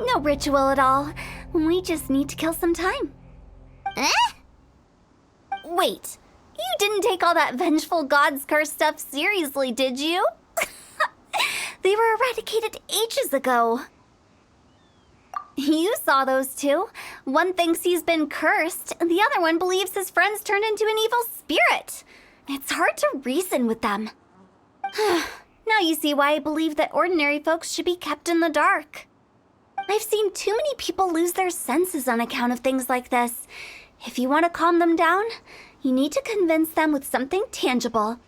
No ritual at all. We just need to kill some time. Eh? Wait, you didn't take all that vengeful God's curse stuff seriously, did you? They were eradicated ages ago. You saw those two. One thinks he's been cursed, and the other one believes his friends turned into an evil spirit. It's hard to reason with them. Now you see why I believe that ordinary folks should be kept in the dark. I've seen too many people lose their senses on account of things like this. If you want to calm them down, you need to convince them with something tangible.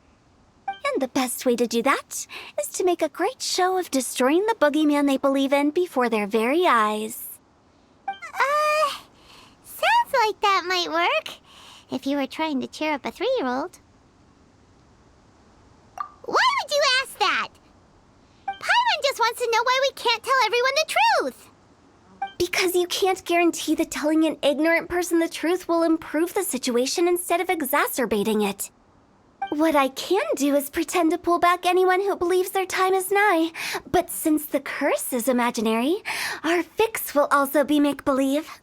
And the best way to do that is to make a great show of destroying the boogeyman they believe in before their very eyes. Sounds like that might work. If you were trying to cheer up a 3-year-old. Why would you ask that? Paimon just wants to know why we can't tell everyone the truth. Because you can't guarantee that telling an ignorant person the truth will improve the situation instead of exacerbating it. What I can do is pretend to pull back anyone who believes their time is nigh. But since the curse is imaginary, our fix will also be make-believe.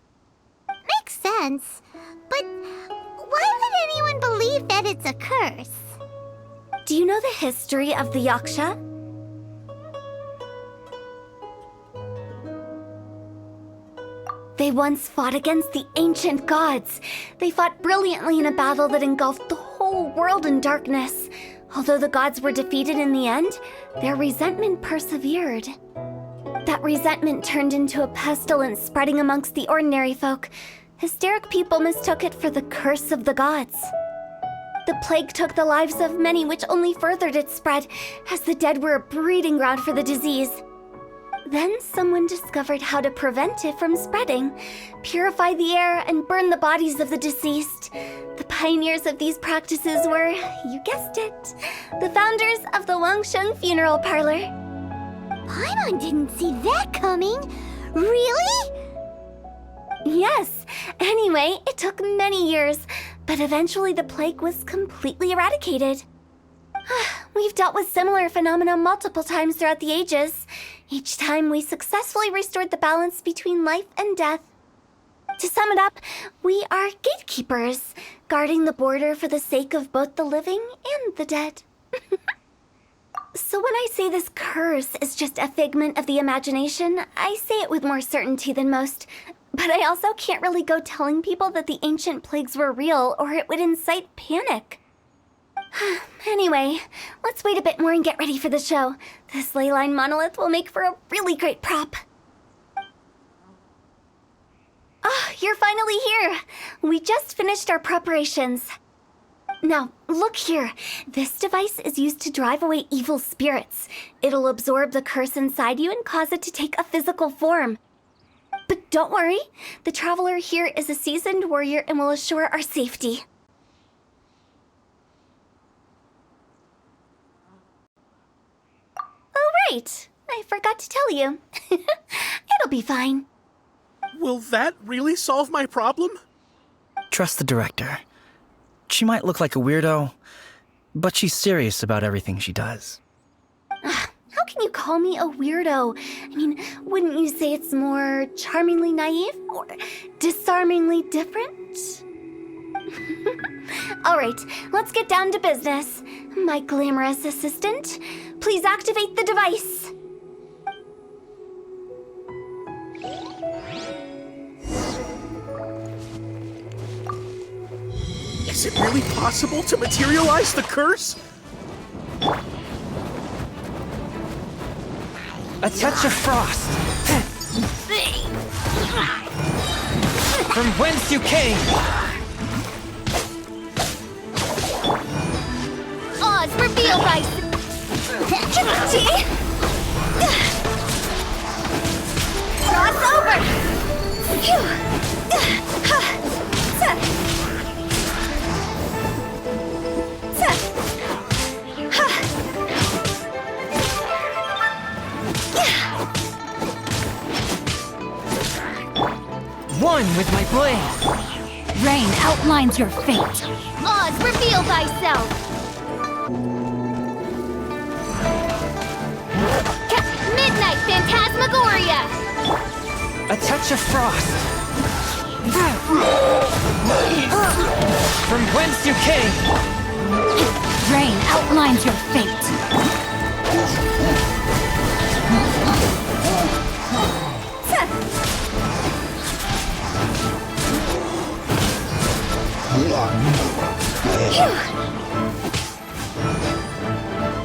Makes sense. But why would anyone believe that it's a curse? Do you know the history of the Yaksha? They once fought against the ancient gods. They fought brilliantly in a battle that engulfed the whole world in darkness. Although the gods were defeated in the end, their resentment persevered. That resentment turned into a pestilence spreading amongst the ordinary folk. Hysteric people mistook it for the curse of the gods. The plague took the lives of many, which only furthered its spread, as the dead were a breeding ground for the disease. Then someone discovered how to prevent it from spreading, purify the air, and burn the bodies of the deceased. The pioneers of these practices were, you guessed it, the founders of the Wangsheng Funeral Parlor. Paimon didn't see that coming. Really? Yes. Anyway, it took many years, but eventually the plague was completely eradicated. We've dealt with similar phenomena multiple times throughout the ages. Each time we successfully restored the balance between life and death. To sum it up, we are gatekeepers, guarding the border for the sake of both the living and the dead. So when I say this curse is just a figment of the imagination, I say it with more certainty than most. But I also can't really go telling people that the ancient plagues were real, or it would incite panic. Anyway, let's wait a bit more and get ready for the show. This leyline monolith will make for a really great prop. Oh, you're finally here! We just finished our preparations. Now, look here. This device is used to drive away evil spirits. It'll absorb the curse inside you and cause it to take a physical form. But don't worry, the traveler here is a seasoned warrior and will assure our safety. Oh, right. I forgot to tell you. It'll be fine. Will that really solve my problem? Trust the director. She might look like a weirdo, but she's serious about everything she does. How can you call me a weirdo? I mean, wouldn't you say it's more charmingly naive or disarmingly different? All right, let's get down to business. My glamorous assistant, please activate the device. Is it really possible to materialize the curse? A touch of frost! From whence you came! Oz, reveal rice! Cross over! One with my blade! Rain outlines your fate. Oz, reveal thyself! Midnight Phantasmagoria! touch of frost. From whence you came, Rain outlines your fate.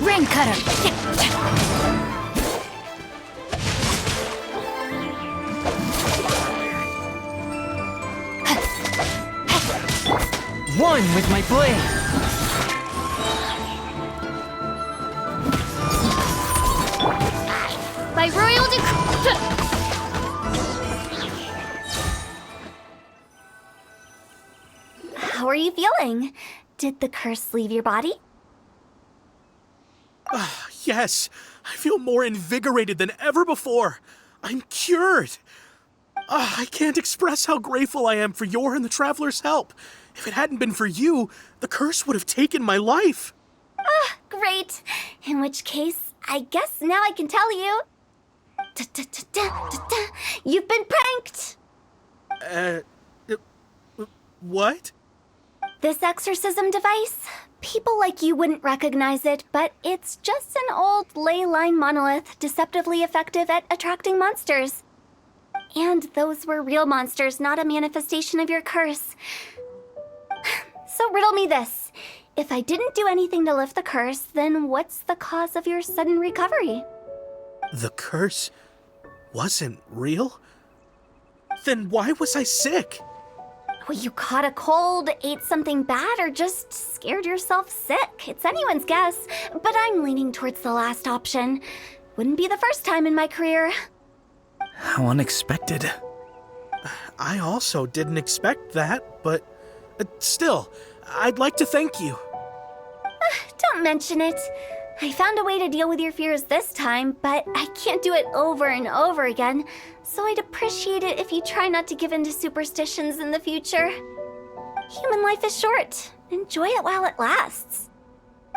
Rain cutter. one with my blade. By royal decree. How are you feeling? Did the curse leave your body? Yes, I feel more invigorated than ever before. I'm cured. I can't express how grateful I am for your and the Traveler's help. If it hadn't been for you, the curse would have taken my life. Great. In which case, I guess now I can tell you. You've been pranked! What? This exorcism device? People like you wouldn't recognize it, but it's just an old ley line monolith deceptively effective at attracting monsters. And those were real monsters, not a manifestation of your curse. So riddle me this. If I didn't do anything to lift the curse, then what's the cause of your sudden recovery? The curse wasn't real? Then why was I sick? Well, you caught a cold, ate something bad, or just scared yourself sick. It's anyone's guess, but I'm leaning towards the last option. Wouldn't be the first time in my career. How unexpected. I also didn't expect that, but still, I'd like to thank you. Don't mention it. I found a way to deal with your fears this time, but I can't do it over and over again, so I'd appreciate it if you try not to give in to superstitions in the future. Human life is short. Enjoy it while it lasts.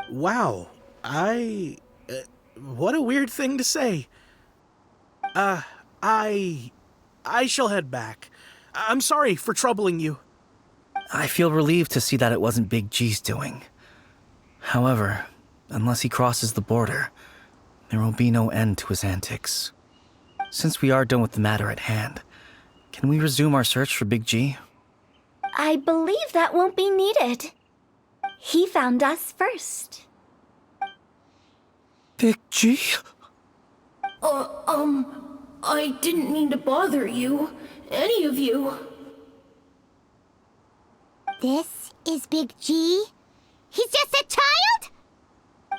Wow, what a weird thing to say. I shall head back. I'm sorry for troubling you. I feel relieved to see that it wasn't Big G's doing. However, unless he crosses the border, there will be no end to his antics. Since we are done with the matter at hand, can we resume our search for Big G? I believe that won't be needed. He found us first. Big G? I didn't mean to bother you. Any of you. This is Big G? He's just a child?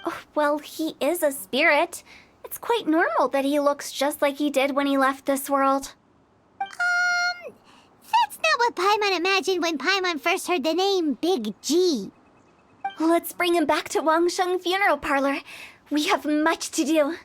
Oh, well, he is a spirit. It's quite normal that he looks just like he did when he left this world. That's not what Paimon imagined when Paimon first heard the name Big G. Let's bring him back to Wangsheng Funeral Parlor. We have much to do.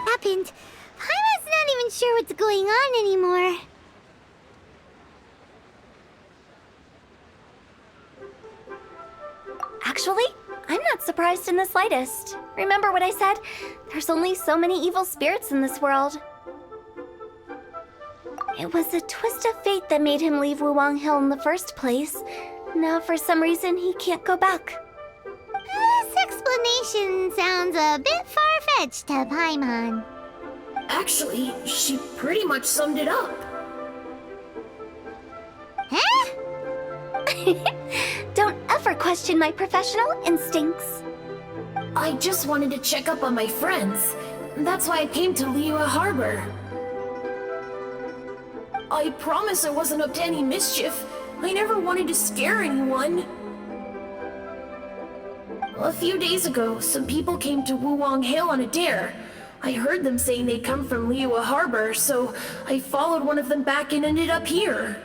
Happened. Paimon's not even sure what's going on anymore. Actually, I'm not surprised in the slightest. Remember what I said? There's only so many evil spirits in this world. It was a twist of fate that made him leave Wuwang Hill in the first place. Now, for some reason, he can't go back. This explanation sounds a bit far-fetched to Paimon. Actually, she pretty much summed it up. Huh? Don't ever question my professional instincts. I just wanted to check up on my friends. That's why I came to Liyue Harbor. I promise I wasn't up to any mischief. I never wanted to scare anyone. A few days ago, some people came to Wuwang Hill on a dare. I heard them saying they'd come from Liyue Harbor, so I followed one of them back and ended up here.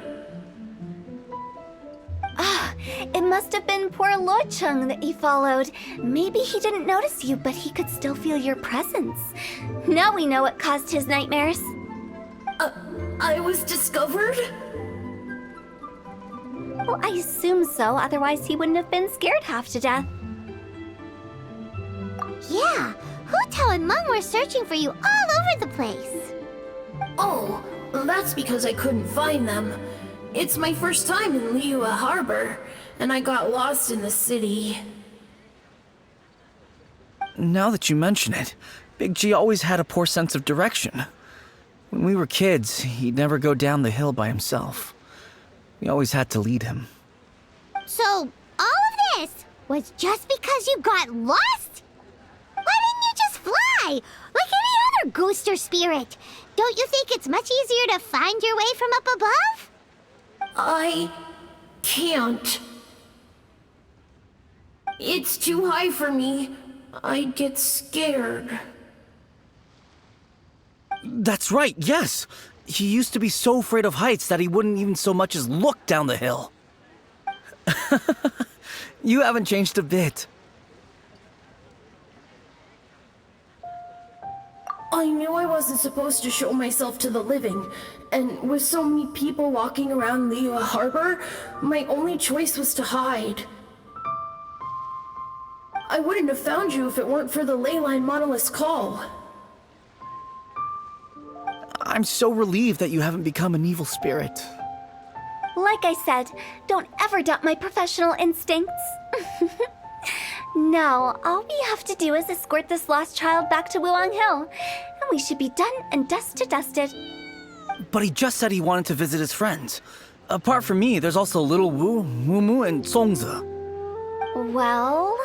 It must have been poor Lord Chung that you followed. Maybe he didn't notice you, but he could still feel your presence. Now we know what caused his nightmares. I was discovered? Well, I assume so, otherwise he wouldn't have been scared half to death. Yeah, Hu Tao and Meng were searching for you all over the place. Oh, that's because I couldn't find them. It's my first time in Liyue Harbor, and I got lost in the city. Now that you mention it, Big G always had a poor sense of direction. When we were kids, he'd never go down the hill by himself. We always had to lead him. So, all of this was just because you got lost? Why didn't you just fly? Like any other ghost or spirit? Don't you think it's much easier to find your way from up above? I can't. It's too high for me. I'd get scared. That's right, yes! He used to be so afraid of heights that he wouldn't even so much as look down the hill. You haven't changed a bit. I knew I wasn't supposed to show myself to the living, and with so many people walking around Liyue Harbor, my only choice was to hide. I wouldn't have found you if it weren't for the Leyline Monolith's call. I'm so relieved that you haven't become an evil spirit. Like I said, don't ever doubt my professional instincts. Now, all we have to do is escort this lost child back to Wuang Hill, and we should be done and dust to dusted. But he just said he wanted to visit his friends. Apart from me, there's also Little Wu, Mumu, and Songzi. Well,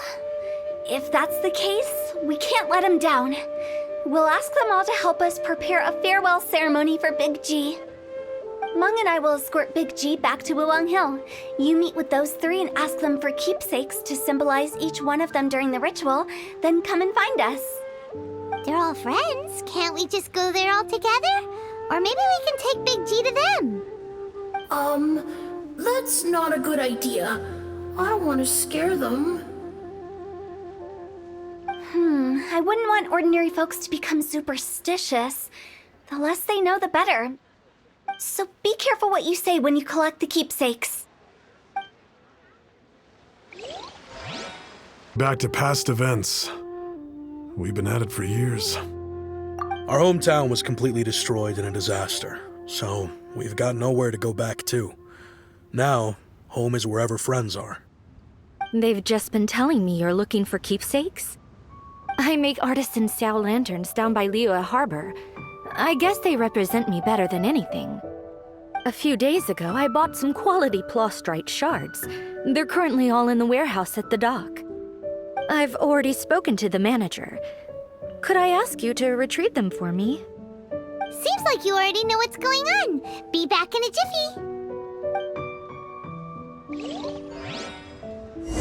if that's the case, we can't let him down. We'll ask them all to help us prepare a farewell ceremony for Big G. Meng and I will escort Big G back to Wuang Hill. You meet with those three and ask them for keepsakes to symbolize each one of them during the ritual, then come and find us. They're all friends. Can't we just go there all together? Or maybe we can take Big G to them. That's not a good idea. I don't want to scare them. I wouldn't want ordinary folks to become superstitious. The less they know, the better. So be careful what you say when you collect the keepsakes. Back to past events. We've been at it for years. Our hometown was completely destroyed in a disaster, so we've got nowhere to go back to. Now, home is wherever friends are. They've just been telling me you're looking for keepsakes. I make artisan Xiao lanterns down by Liyue Harbor. I guess they represent me better than anything. A few days ago, I bought some quality Plostrite shards. They're currently all in the warehouse at the dock. I've already spoken to the manager. Could I ask you to retrieve them for me? Seems like you already know what's going on. Be back in a jiffy.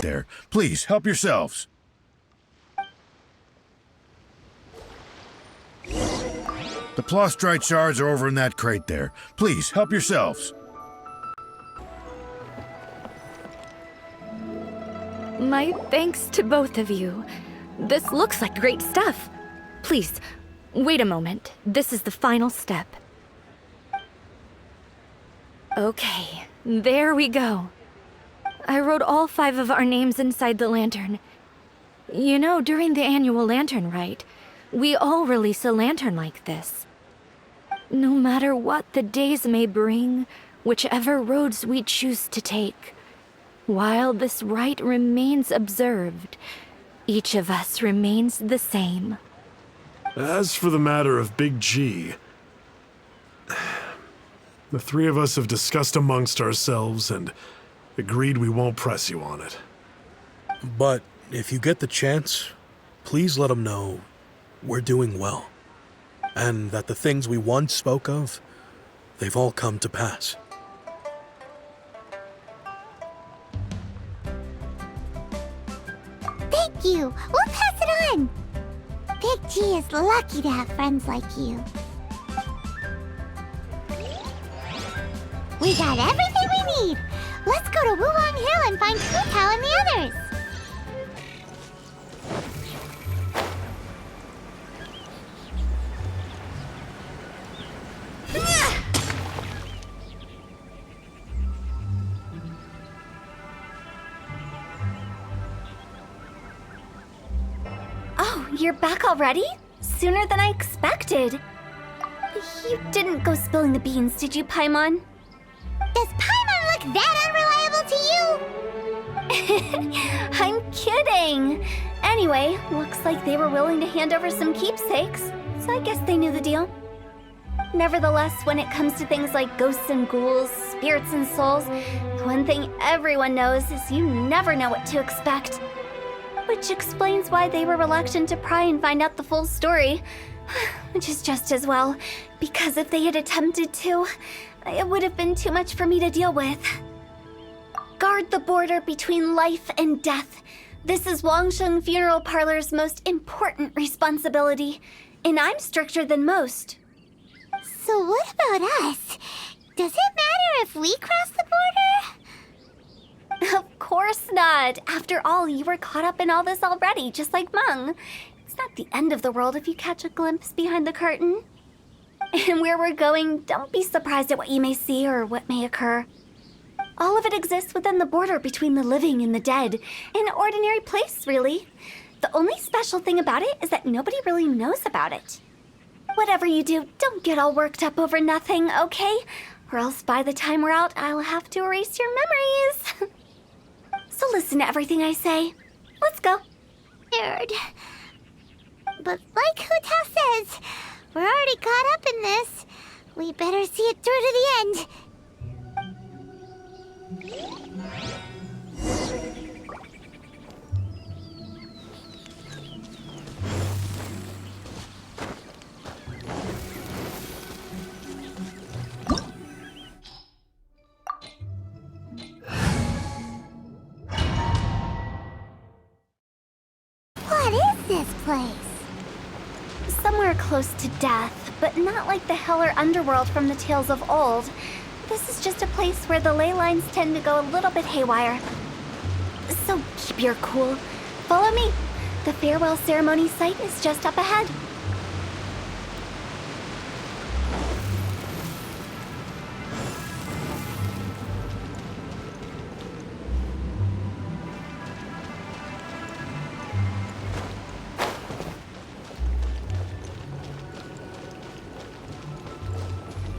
There, please help yourselves. The Plostrite shards are over in that crate there. Please help yourselves. My thanks to both of you. This looks like great stuff. Please, wait a moment. This is the final step. Okay, there we go. I wrote all 5 of our names inside the lantern. You know, during the annual lantern rite, we all release a lantern like this. No matter what the days may bring, whichever roads we choose to take, while this rite remains observed, each of us remains the same. As for the matter of Big G, the 3 of us have discussed amongst ourselves and agreed we won't press you on it. But if you get the chance, please let them know we're doing well. And that the things we once spoke of, they've all come to pass. Thank you. We'll pass it on. Big G is lucky to have friends like you. We got everything we need. Let's go to Wulong Hill and find Hu Tao and the others. Oh, you're back already? Sooner than I expected. You didn't go spilling the beans, did you, Paimon? Does Paimon look that unreliable to you? I'm kidding! Anyway, looks like they were willing to hand over some keepsakes, so I guess they knew the deal. Nevertheless, when it comes to things like ghosts and ghouls, spirits and souls, the one thing everyone knows is you never know what to expect. Which explains why they were reluctant to pry and find out the full story. Which is just as well, because if they had attempted to, it would have been too much for me to deal with. Guard the border between life and death. This is Wangsheng Funeral Parlor's most important responsibility, and I'm stricter than most. So what about us? Does it matter if we cross the border? Of course not. After all, you were caught up in all this already, just like Meng. It's not the end of the world if you catch a glimpse behind the curtain. And where we're going, don't be surprised at what you may see or what may occur. All of it exists within the border between the living and the dead. An ordinary place, really. The only special thing about it is that nobody really knows about it. Whatever you do, don't get all worked up over nothing, okay? Or else by the time we're out, I'll have to erase your memories. So listen to everything I say. Let's go. Weird. But like Hu Tao says, we're already caught up in this. We better see it through to the end. What is this place? Somewhere close to death, but not like the hell or underworld from the tales of old. This is just a place where the ley lines tend to go a little bit haywire. So keep your cool. Follow me. The farewell ceremony site is just up ahead.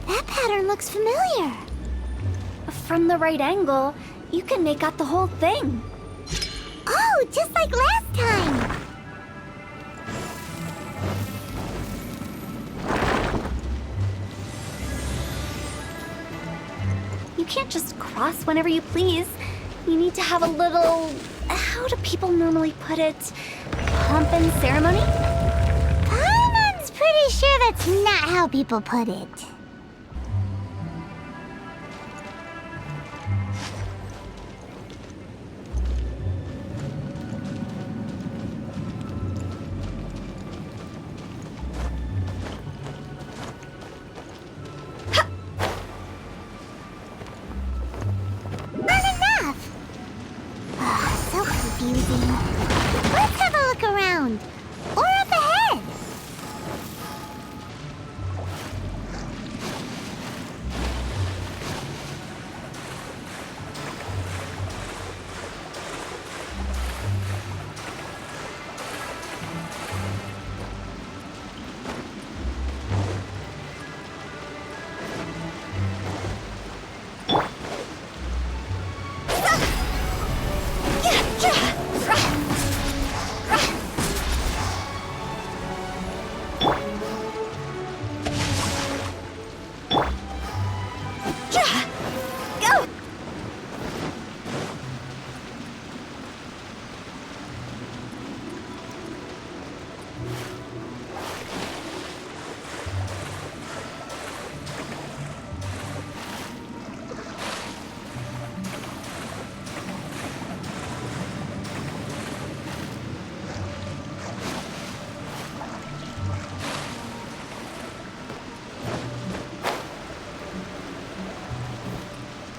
That pattern looks familiar. From the right angle, you can make out the whole thing. Oh, just like last time. You can't just cross whenever you please. You need to have a little... how do people normally put it? Pomp and ceremony? Paimon's pretty sure that's not how people put it. So confusing. Let's have a look around. Or up ahead.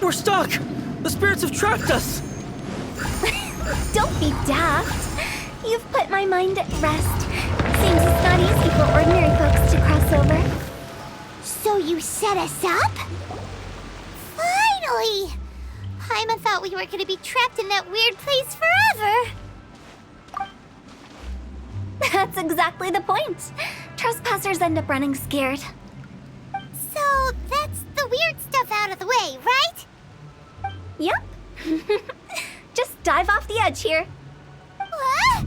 We're stuck! The spirits have trapped us! Don't be daft. You've put my mind at rest. Seems it's not easy for ordinary folks to cross over. So you set us up? Finally! Paimon thought we were gonna be trapped in that weird place forever. That's exactly the point. Trespassers end up running scared. So that's the weird stuff out of the way, right? Yep. Just dive off the edge here. What?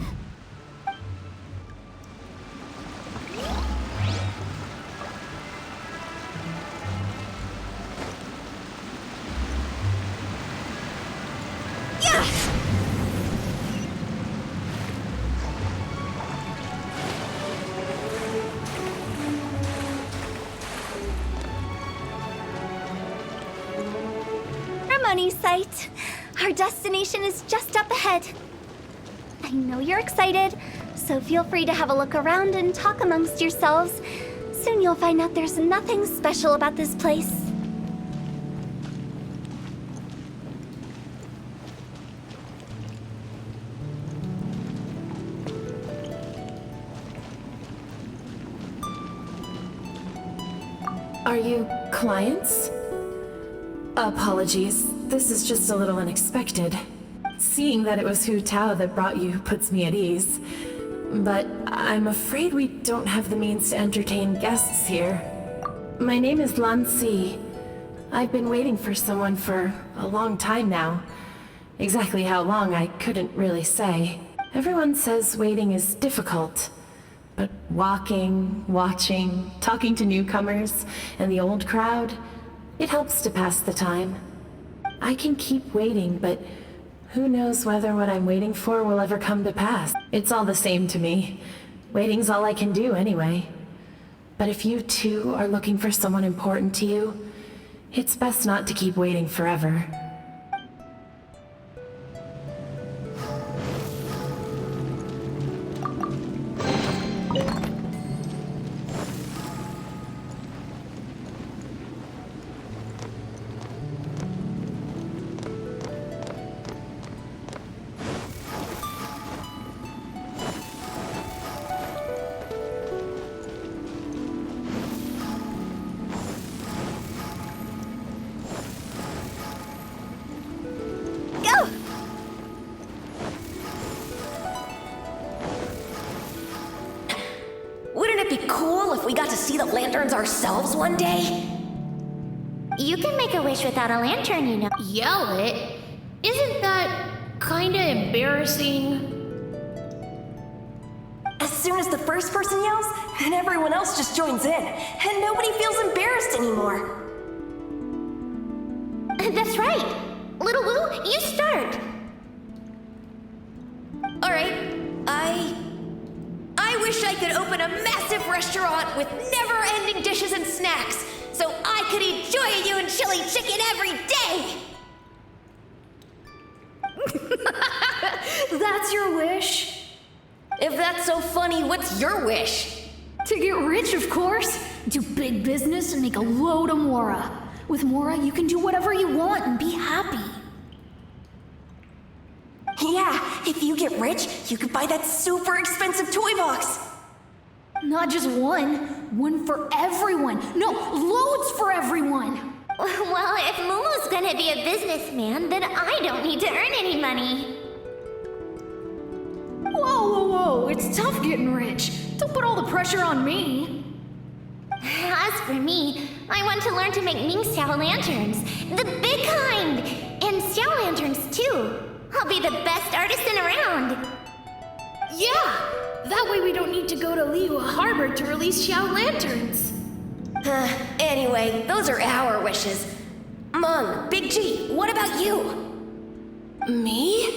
Ramoni's site. Our destination is just up ahead. I know you're excited, so feel free to have a look around and talk amongst yourselves. Soon you'll find out there's nothing special about this place. Are you clients? Apologies, this is just a little unexpected. Seeing that it was Hu Tao that brought you puts me at ease. But I'm afraid we don't have the means to entertain guests here. My name is Lan Si. I've been waiting for someone for a long time now. Exactly how long, I couldn't really say. Everyone says waiting is difficult. But walking, watching, talking to newcomers, and the old crowd, it helps to pass the time. I can keep waiting, but who knows whether what I'm waiting for will ever come to pass. It's all the same to me. Waiting's all I can do anyway. But if you too are looking for someone important to you, it's best not to keep waiting forever. Go! Wouldn't it be cool if we got to see the lanterns ourselves one day? You can make a wish without a lantern, you know. Yell it? Isn't that kinda embarrassing? As soon as the first person yells, then everyone else just joins in, and nobody feels embarrassed anymore. That's right. Little Wu, you start. Alright, I wish I could open a massive restaurant with never-ending dishes and snacks, so I could enjoy you and chili chicken every day! That's your wish? If that's so funny, what's your wish? To get rich, of course. Do big business and make a load of Mora. With Mora, you can do whatever you want and be happy. Yeah, if you get rich, you could buy that super expensive toy box. Not just one for everyone. No, loads for everyone. Well, if Momo's gonna be a businessman, then I don't need to earn any money. Whoa, it's tough getting rich. Don't put all the pressure on me. As for me, I want to learn to make Ming Xiao lanterns. The big kind! And Xiao lanterns, too. I'll be the best artisan around. Yeah! That way we don't need to go to Liyue Harbor to release Xiao lanterns. Anyway, those are our wishes. Mung, Big G, what about you? Me?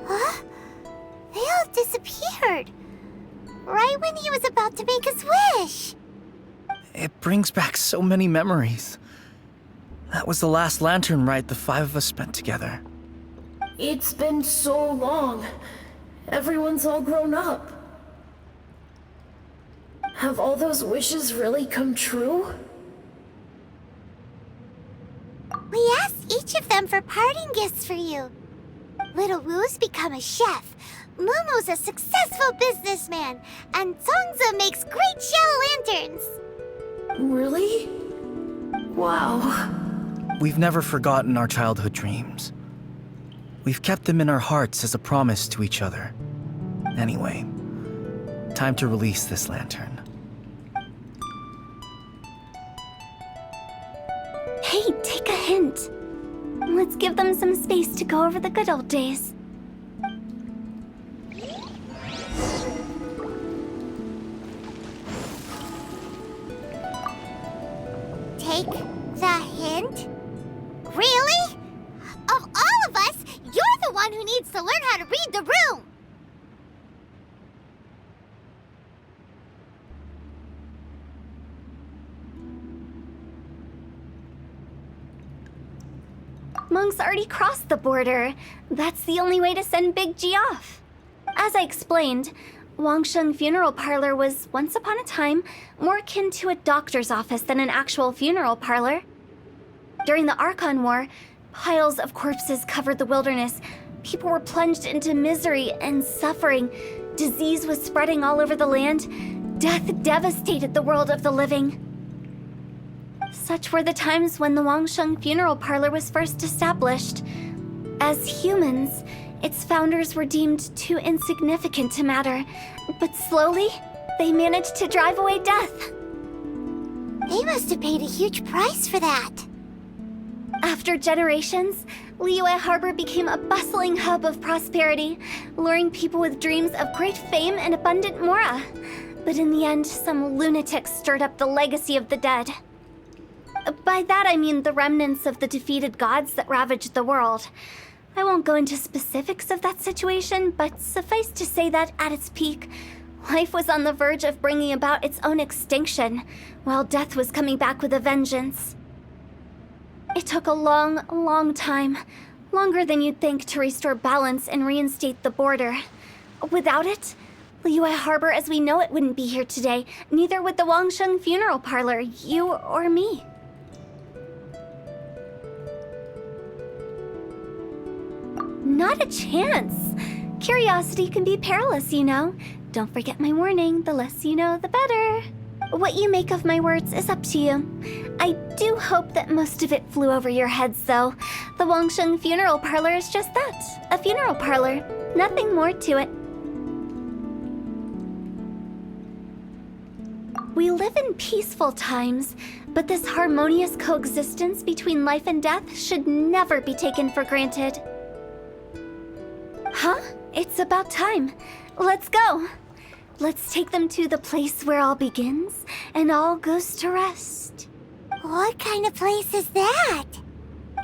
Huh? They all disappeared. Right when he was about to make his wish. It brings back so many memories. That was the last lantern ride the five of us spent together. It's been so long. Everyone's all grown up. Have all those wishes really come true? We asked each of them for parting gifts for you. Little Wu's become a chef, Momo's a successful businessman, and Songza makes great shell lanterns. Really? Wow. We've never forgotten our childhood dreams. We've kept them in our hearts as a promise to each other. Anyway, time to release this lantern. Hey, take a hint. Let's give them some space to go over the good old days. Take the hint? Really? Of all of us, you're the one who needs to learn how to read the room! Monk's already crossed the border. That's the only way to send Big G off. As I explained, Wangsheng Funeral Parlor was once upon a time more akin to a doctor's office than an actual funeral parlor. During the Archon War, piles of corpses covered the wilderness. People were plunged into misery and suffering. Disease was spreading all over the land. Death devastated the world of the living. Such were the times when the Wangsheng Funeral Parlor was first established. As humans, its founders were deemed too insignificant to matter, but slowly, they managed to drive away death. They must have paid a huge price for that. After generations, Liyue Harbor became a bustling hub of prosperity, luring people with dreams of great fame and abundant mora. But in the end, some lunatics stirred up the legacy of the dead. By that I mean the remnants of the defeated gods that ravaged the world. I won't go into specifics of that situation, but suffice to say that at its peak, life was on the verge of bringing about its own extinction, while death was coming back with a vengeance. It took a long, long time, longer than you'd think, to restore balance and reinstate the border. Without it, Liyue Harbor as we know it wouldn't be here today, neither would the Wangsheng Funeral Parlor, you or me. Not a chance. Curiosity can be perilous, you know. Don't forget my warning, the less you know, the better. What you make of my words is up to you. I do hope that most of it flew over your heads, though. The Wangsheng Funeral Parlor is just that, a funeral parlor. Nothing more to it. We live in peaceful times, but this harmonious coexistence between life and death should never be taken for granted. Huh? It's about time. Let's go. Let's take them to the place where all begins and all goes to rest. What kind of place is that?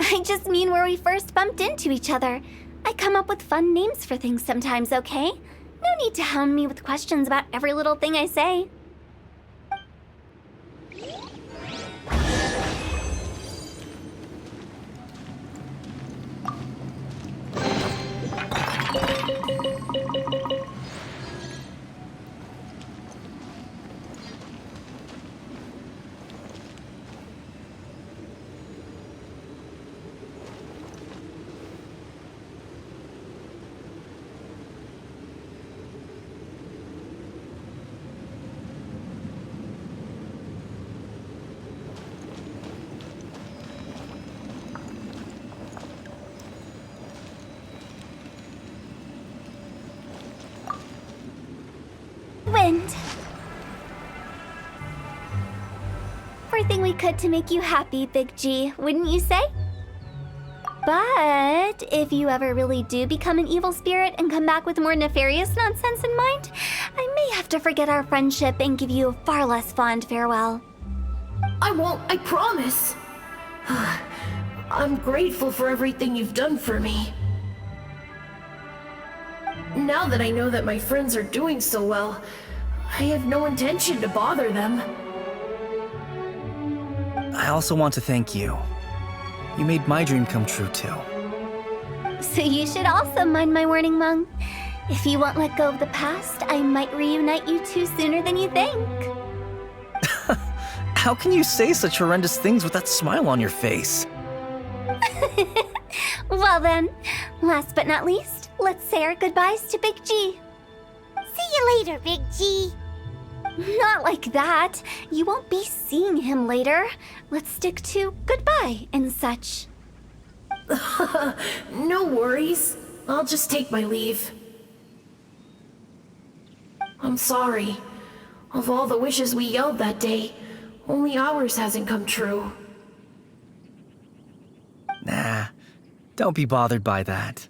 I just mean where we first bumped into each other. I come up with fun names for things sometimes, okay? No need to hound me with questions about every little thing I say. Wind. Everything we could to make you happy, Big G, wouldn't you say? But if you ever really do become an evil spirit and come back with more nefarious nonsense in mind, I may have to forget our friendship and give you a far less fond farewell. I won't, I promise. I'm grateful for everything you've done for me. Now that I know that my friends are doing so well, I have no intention to bother them. I also want to thank you. You made my dream come true, too. So you should also mind my warning, Mung. If you won't let go of the past, I might reunite you two sooner than you think. How can you say such horrendous things with that smile on your face? Well then, last but not least, let's say our goodbyes to Big G. See you later, Big G. Not like that. You won't be seeing him later. Let's stick to goodbye and such. No worries. I'll just take my leave. I'm sorry. Of all the wishes we yelled that day, only ours hasn't come true. Nah, don't be bothered by that.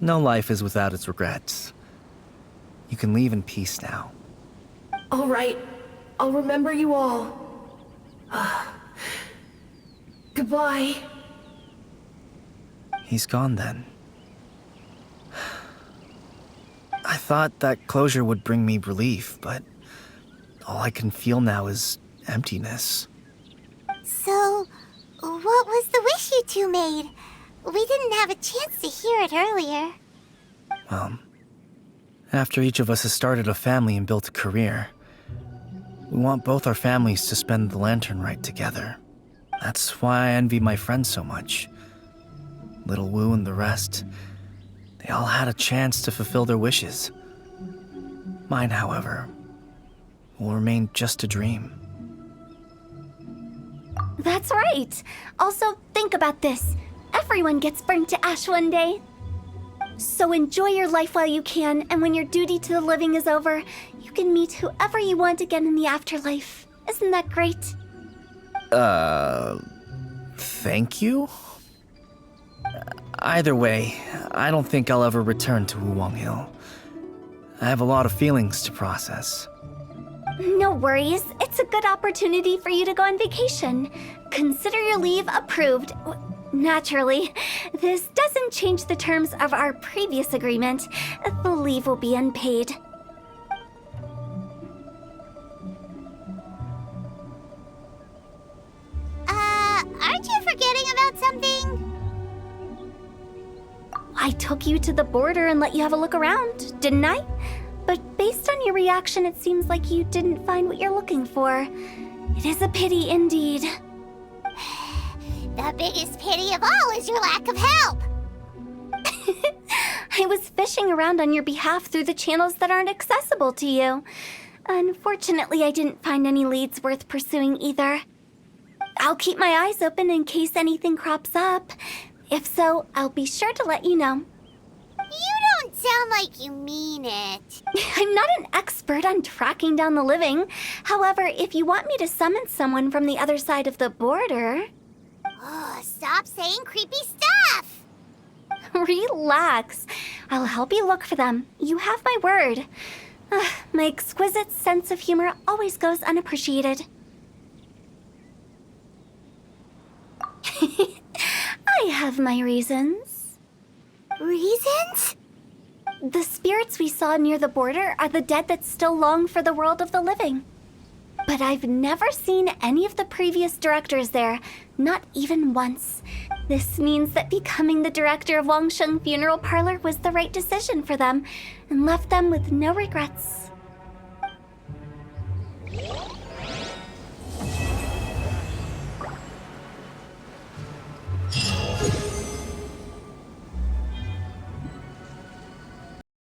No life is without its regrets. You can leave in peace now. All right. I'll remember you all. Goodbye. He's gone then. I thought that closure would bring me relief, but all I can feel now is emptiness. So, what was the wish you two made? We didn't have a chance to hear it earlier. Well, after each of us has started a family and built a career, we want both our families to spend the Lantern Rite together. That's why I envy my friends so much. Little Wu and the rest, they all had a chance to fulfill their wishes. Mine, however, will remain just a dream. That's right. Also, think about this. Everyone gets burnt to ash one day. So enjoy your life while you can, and when your duty to the living is over, you can meet whoever you want again in the afterlife. Isn't that great? Thank you? Either way, I don't think I'll ever return to Wuwang Hill. I have a lot of feelings to process. No worries. It's a good opportunity for you to go on vacation. Consider your leave approved. Naturally, this doesn't change the terms of our previous agreement. The leave will be unpaid. Aren't you forgetting about something? I took you to the border and let you have a look around, didn't I? But based on your reaction, it seems like you didn't find what you're looking for. It is a pity indeed. The biggest pity of all is your lack of help. I was fishing around on your behalf through the channels that aren't accessible to you. Unfortunately, I didn't find any leads worth pursuing either. I'll keep my eyes open in case anything crops up. If so, I'll be sure to let you know. You don't sound like you mean it. I'm not an expert on tracking down the living. However, if you want me to summon someone from the other side of the border... Oh, stop saying creepy stuff! Relax. I'll help you look for them. You have my word. My exquisite sense of humor always goes unappreciated. I have my reasons. Reasons? The spirits we saw near the border are the dead that still long for the world of the living. But I've never seen any of the previous directors there, not even once. This means that becoming the director of Wangsheng Funeral Parlor was the right decision for them, and left them with no regrets.